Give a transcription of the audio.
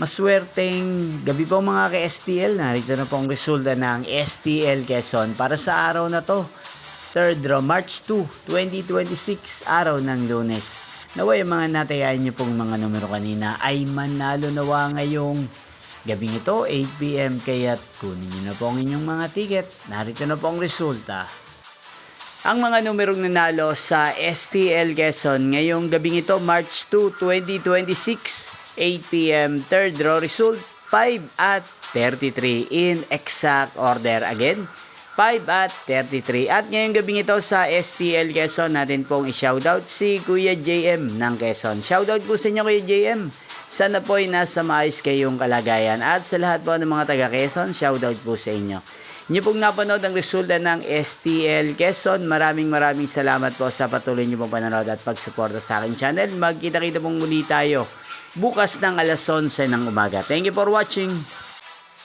Maswerteng gabi po mga ka-STL. Narito na po ang resulta ng STL Quezon para sa araw na to. Third draw, March 2, 2026, araw ng Lunes. Naway ang mga natayaan niyo pong mga numero kanina ay manalo nawa ngayong gabing ito, 8 PM. Kaya't kunin niyo na po ang inyong mga ticket. Narito na po ang resulta. Ang mga numerong nanalo sa STL Quezon ngayong gabing ito, March 2, 2026, 8 PM, third draw result, 5 at 33 in exact order. Again, 5 at 33. At ngayong gabing ito sa STL Quezon, natin pong i-shoutout si Kuya JM ng Quezon. Shoutout po sa inyo Kuya JM. Sana po ay nasa maayos kayong kalagayan. At sa lahat po ng mga taga Quezon, shoutout po sa inyo. Inyo pong napanood ang resulta ng STL Quezon. Maraming salamat po sa patuloy niyo pong panonood at pagsuporta sa aking channel. Magkita-kita pong muli tayo bukas ng alas 11 ng umaga. Thank you for watching.